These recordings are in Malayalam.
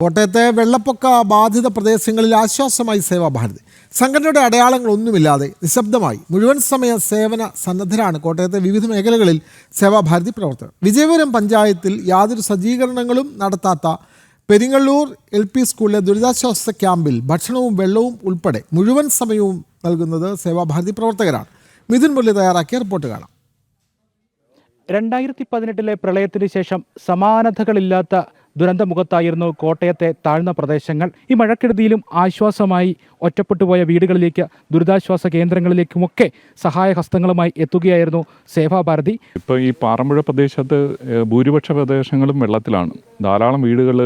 കോട്ടയത്തെ വെള്ളപ്പൊക്ക ബാധിത പ്രദേശങ്ങളിൽ ആശ്വാസമായി സേവാഭാരതി. സംഘടനയുടെ അടയാളങ്ങളൊന്നുമില്ലാതെ നിശബ്ദമായി മുഴുവൻ സമയ സേവന സന്നദ്ധരാണ് കോട്ടയത്തെ വിവിധ മേഖലകളിൽ സേവാഭാരതി പ്രവർത്തകർ. വിജയപുരം പഞ്ചായത്തിൽ യാതൊരു സജ്ജീകരണങ്ങളും നടത്താത്ത പെരിങ്ങള്ളൂർ LP സ്കൂളിലെ ദുരിതാശ്വാസ ക്യാമ്പിൽ ഭക്ഷണവും വെള്ളവും ഉൾപ്പെടെ മുഴുവൻ സമയവും നൽകുന്നത് സേവാഭാരതി പ്രവർത്തകരാണ്. മിഥുൻ മുരളി തയ്യാറാക്കിയ റിപ്പോർട്ട് കാണാം. 2018 പ്രളയത്തിന് ശേഷം സമാനതകളില്ലാത്ത ദുരന്തമുഖത്തായിരുന്നു കോട്ടയത്തെ താഴ്ന്ന പ്രദേശങ്ങൾ. ഈ മഴക്കെടുതിയിലും ആശ്വാസമായി ഒറ്റപ്പെട്ടുപോയ വീടുകളിലേക്ക്, ദുരിതാശ്വാസ കേന്ദ്രങ്ങളിലേക്കുമൊക്കെ സഹായഹസ്തങ്ങളുമായി എത്തുകയായിരുന്നു സേവാഭാരതി. ഇപ്പോൾ ഈ പാറമ്പുഴ പ്രദേശത്ത് ഭൂരിപക്ഷ പ്രദേശങ്ങളും വെള്ളത്തിലാണ്. ധാരാളം വീടുകൾ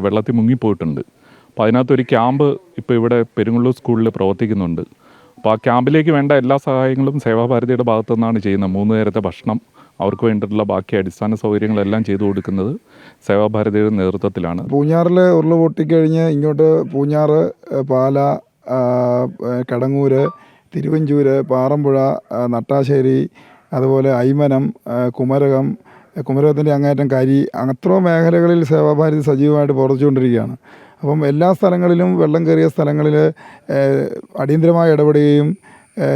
വെള്ളത്തിൽ മുങ്ങിപ്പോയിട്ടുണ്ട്. അപ്പോൾ അതിനകത്തൊരു ക്യാമ്പ് ഇപ്പോൾ ഇവിടെ പെരുങ്ങള്ളൂർ സ്കൂളിൽ പ്രവർത്തിക്കുന്നുണ്ട്. അപ്പോൾ ആ ക്യാമ്പിലേക്ക് വേണ്ട എല്ലാ സഹായങ്ങളും സേവാഭാരതിയുടെ ഭാഗത്തു നിന്നാണ് ചെയ്യുന്നത്. 3 നേരത്തെ ഭക്ഷണം, അവർക്ക് വേണ്ടിയിട്ടുള്ള ബാക്കി അടിസ്ഥാന സൗകര്യങ്ങളെല്ലാം ചെയ്തു കൊടുക്കുന്നത് സേവാഭാരതിയുടെ നേതൃത്വത്തിലാണ്. പൂഞ്ഞാറിൽ ഉരുൾ പൊട്ടിക്കഴിഞ്ഞ് ഇങ്ങോട്ട് പൂഞ്ഞാർ, പാല, കടങ്ങൂര്, തിരുവഞ്ചൂര്, പാറമ്പുഴ, നട്ടാശ്ശേരി, അതുപോലെ അയ്മനം, കുമരകത്തിൻ്റെ അങ്ങേറ്റം കരി, അത്രയും മേഖലകളിൽ സേവാഭാരതി സജീവമായിട്ട് പ്രവർത്തിച്ചുകൊണ്ടിരിക്കുകയാണ്. അപ്പം എല്ലാ സ്ഥലങ്ങളിലും വെള്ളം കയറിയ സ്ഥലങ്ങളിൽ അടിയന്തരമായി ഇടപെടുകയും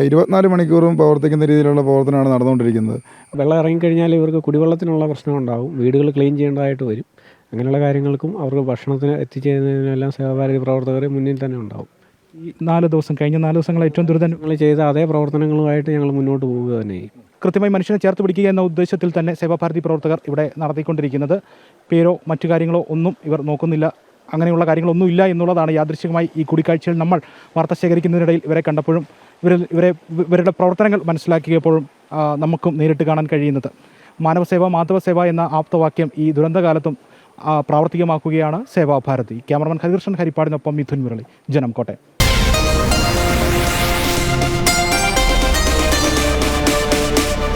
24 മണിക്കൂറും പ്രവർത്തിക്കുന്ന രീതിയിലുള്ള പ്രവർത്തനമാണ് നടന്നുകൊണ്ടിരിക്കുന്നത്. വെള്ളം ഇറങ്ങിക്കഴിഞ്ഞാൽ ഇവർക്ക് കുടിവെള്ളത്തിനുള്ള പ്രശ്നമുണ്ടാകും, വീടുകൾ ക്ലീൻ ചെയ്യേണ്ടതായിട്ട് വരും. അങ്ങനെയുള്ള കാര്യങ്ങൾക്കും അവർക്ക് ഭക്ഷണത്തിന് എത്തിച്ചേരുന്നതിനെല്ലാം സേവാഭാരതി പ്രവർത്തകർ മുന്നിൽ തന്നെ ഉണ്ടാവും. ഈ 4 ദിവസം, കഴിഞ്ഞ 4 ദിവസങ്ങൾ ഏറ്റവും ദുരിതങ്ങൾ ചെയ്ത അതേ പ്രവർത്തനങ്ങളുമായിട്ട് ഞങ്ങൾ മുന്നോട്ട് പോവുക തന്നെ ചെയ്യും. കൃത്യമായി മനുഷ്യനെ ചേർത്ത് പിടിക്കുക എന്ന ഉദ്ദേശത്തിൽ തന്നെ സേവാഭാരതി പ്രവർത്തകർ ഇവിടെ നടത്തിക്കൊണ്ടിരിക്കുന്നത്. പേരോ മറ്റു കാര്യങ്ങളോ ഒന്നും ഇവർ നോക്കുന്നില്ല. അങ്ങനെയുള്ള കാര്യങ്ങളൊന്നുമില്ല എന്നുള്ളതാണ് യാദൃശ്ചികമായി ഈ കൂടിക്കാഴ്ചയിൽ നമ്മൾ വാർത്ത ശേഖരിക്കുന്നതിനിടയിൽ ഇവരെ കണ്ടപ്പോഴും ഇവരുടെ പ്രവർത്തനങ്ങൾ മനസ്സിലാക്കിയപ്പോഴും നമുക്കും നേരിട്ട് കാണാൻ കഴിയുന്നത്. മാനവസേവ മാധവസേവ എന്ന ആപ്തവാക്യം ഈ ദുരന്തകാലത്തും പ്രാവർത്തികമാക്കുകയാണ് സേവാഭാരതി. ക്യാമറമാൻ ഹരികൃഷ്ണൻ ഹരിപ്പാടിനൊപ്പം മിഥുൻ മുരളി, ജനം, കോട്ടയം.